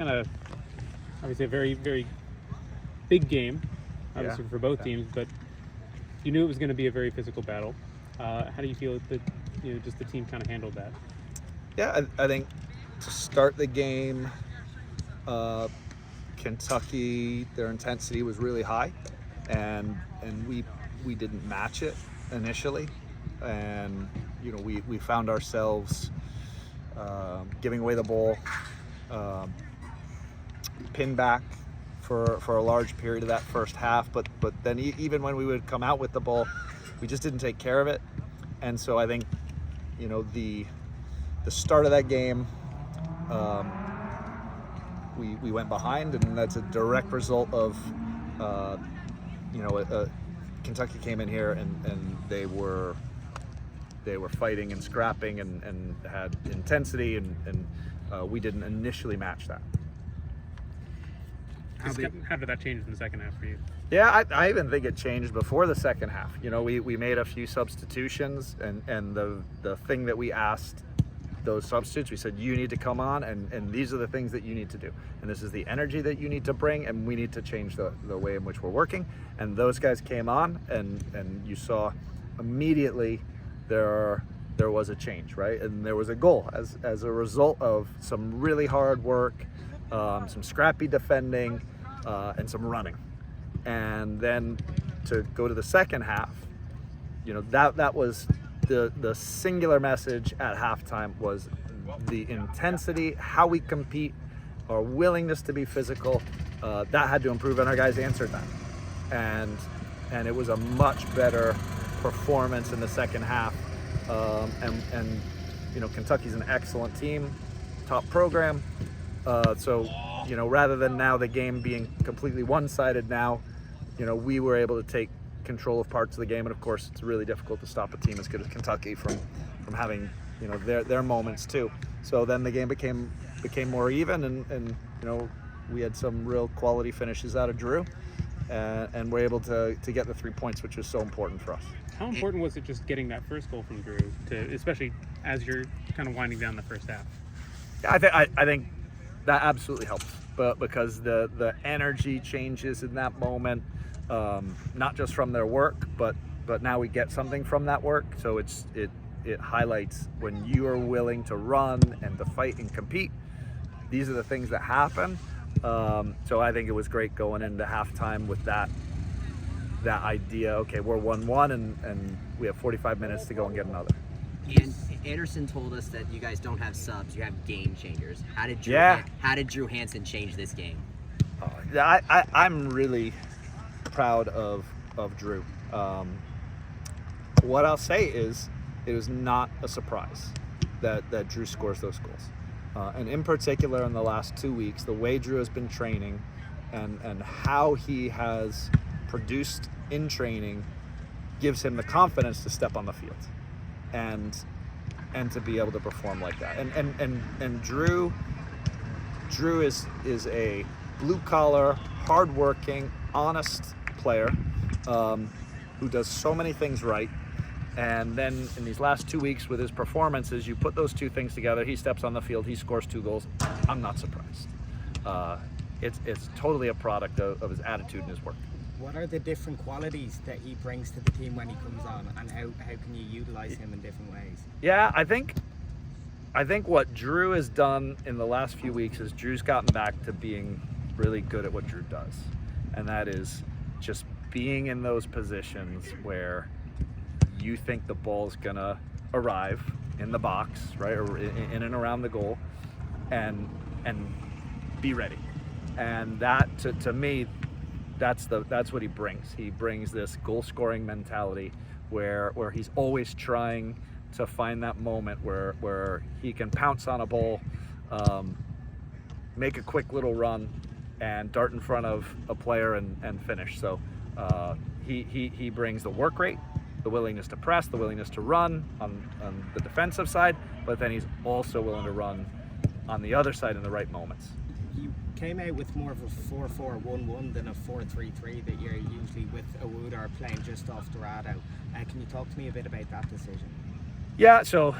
kind of obviously a very, very big game, obviously for both teams, but you knew it was going to be a very physical battle. How do you feel that just the team kind of handled that? Yeah, I think to start the game, Kentucky, their intensity was really high, and we didn't match it initially, and we found ourselves giving away the ball, pin back for a large period of that first half, but then even when we would come out with the ball, we just didn't take care of it. And so I think the start of that game, we went behind, and that's a direct result of Kentucky came in here and they were fighting and scrapping and had intensity, and we didn't initially match that. How did that change in the second half for you? Yeah, I even think it changed before the second half. We made a few substitutions, and the thing that we asked those substitutes, we said, you need to come on, and these are the things that you need to do, and this is the energy that you need to bring, and we need to change the way in which we're working. And those guys came on, and you saw immediately there was a change, right? And there was a goal as a result of some really hard work, some scrappy defending, and some running. And then to go to the second half, that was the singular message at halftime was the intensity, how we compete, our willingness to be physical. That had to improve, and our guys answered that. And it was a much better performance in the second half. And Kentucky's an excellent team, top program. So rather than now the game being completely one-sided now, we were able to take control of parts of the game. And of course, it's really difficult to stop a team as good as Kentucky from having their moments too. So then the game became more even, and we had some real quality finishes out of Drew, and we're able to get the 3 points, which was so important for us. How important was it just getting that first goal from Drew, especially as you're kind of winding down the first half? Yeah, I think that absolutely helps, but because the energy changes in that moment, not just from their work, but now we get something from that work. So it highlights when you are willing to run and to fight and compete. These are the things that happen. So I think it was great going into halftime with that idea. Okay, we're 1-1, and we have 45 minutes to go and get another. And Anderson told us that you guys don't have subs, you have game changers. How did Drew Hansen change this game? I'm really proud of Drew. What I'll say is it was not a surprise that Drew scores those goals. And in particular in the last 2 weeks, the way Drew has been training and how he has produced in training gives him the confidence to step on the field and to be able to perform like that. And Drew is a blue collar, hardworking, honest player who does so many things right. And then in these last 2 weeks with his performances, you put those two things together, he steps on the field, he scores 2 goals. I'm not surprised. It's totally a product of his attitude and his work. What are the different qualities that he brings to the team when he comes on, and how can you utilize him in different ways? Yeah, I think what Drew has done in the last few weeks is Drew's gotten back to being really good at what Drew does. And that is just being in those positions where you think the ball's gonna arrive in the box, right, or in and around the goal, and be ready. And that to me, that's what he brings. He brings this goal-scoring mentality where he's always trying to find that moment where he can pounce on a ball, make a quick little run, and dart in front of a player and finish. So he brings the work rate, the willingness to press, the willingness to run on the defensive side, but then he's also willing to run on the other side in the right moments. You came out with more of a 4-4-1-1 than a 4-3-3 that you're usually with Awuda playing just off Dorado. Can you talk to me a bit about that decision? Yeah, so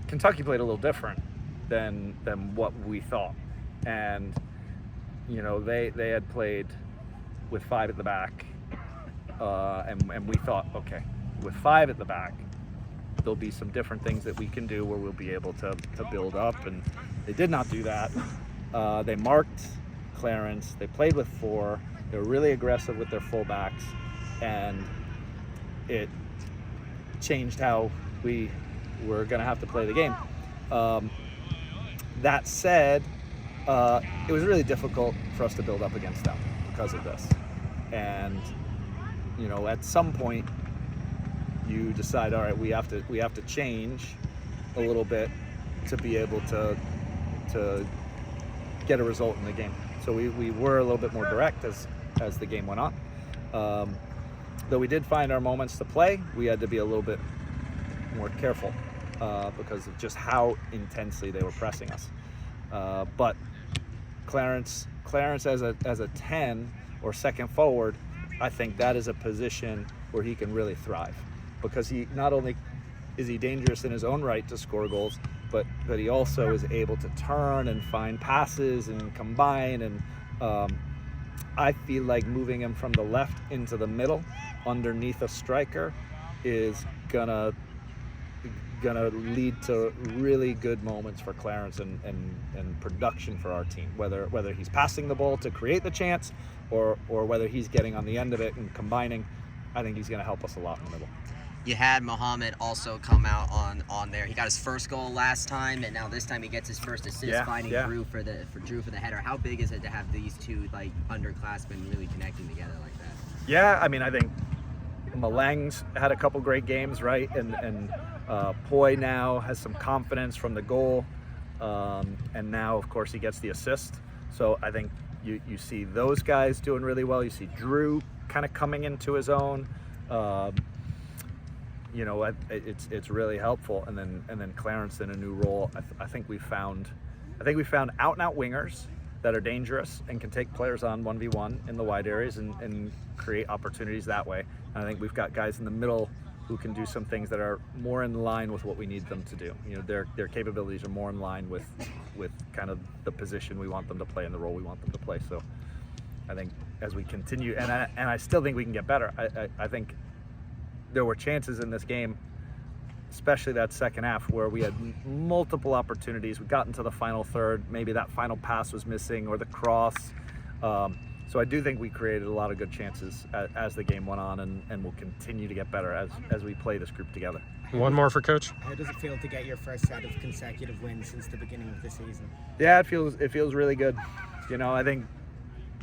Kentucky played a little different than what we thought. and you know they had played with 5 at the back, and we thought, okay, with 5 at the back, there'll be some different things that we can do where we'll be able to build up, and they did not do that. They marked Clarence. They played with 4. They were really aggressive with their fullbacks, and it changed how we were going to have to play the game. That said, it was really difficult for us to build up against them because of this. And you know, at some point, you decide, all right, we have to change a little bit to be able to get a result in the game. So we were a little bit more direct as the game went on. Though we did find our moments to play, we had to be a little bit more careful because of just how intensely they were pressing us. But Clarence as a 10 or second forward, I think that is a position where he can really thrive, because he not only is he dangerous in his own right to score goals, but he also is able to turn and find passes and combine. And I feel like moving him from the left into the middle underneath a striker is gonna lead to really good moments for Clarence and production for our team, whether he's passing the ball to create the chance or whether he's getting on the end of it and combining. I think he's going to help us a lot in the middle. You had Mohamed also come out on there. He got his first goal last time, and now this time he gets his first assist, finding Drew for the header. How big is it to have these two like underclassmen really connecting together like that? Yeah, I mean, I think Malang's had a couple great games, right? And Poi now has some confidence from the goal, and now of course he gets the assist. So I think you see those guys doing really well. You see Drew kind of coming into his own. You know, it's really helpful. And then Clarence in a new role. I think we found out and out wingers that are dangerous and can take players on 1v1 in the wide areas and create opportunities that way. And I think we've got guys in the middle who can do some things that are more in line with what we need them to do. You know, their capabilities are more in line with kind of the position we want them to play and the role we want them to play. So I think as we continue, and I still think we can get better. I think there were chances in this game, especially that second half, where we had multiple opportunities. We got into the final third, maybe that final pass was missing or the cross. So I do think we created a lot of good chances as the game went on, and we'll continue to get better as we play this group together. One more for Coach. How does it feel to get your first set of consecutive wins since the beginning of the season? Yeah, it feels really good. You know, I think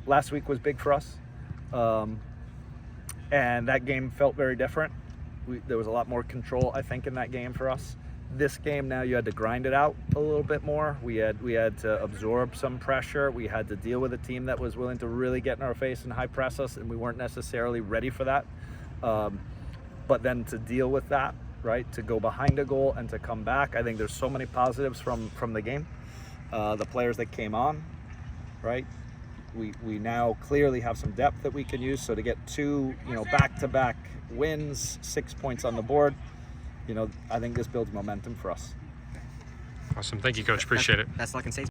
last week was big for us, and that game felt very different. There was a lot more control, I think, in that game for us. This game now you had to grind it out a little bit more. We had to absorb some pressure. We had to deal with a team that was willing to really get in our face and high press us, and we weren't necessarily ready for that. But then to deal with that, right, to go behind a goal and to come back, I think there's so many positives from the game. The players that came on, right, we now clearly have some depth that we can use. So to get 2, back-to-back wins, 6 points on the board, I think this builds momentum for us. Awesome. Thank you, Coach. Appreciate it. Best luck in safety.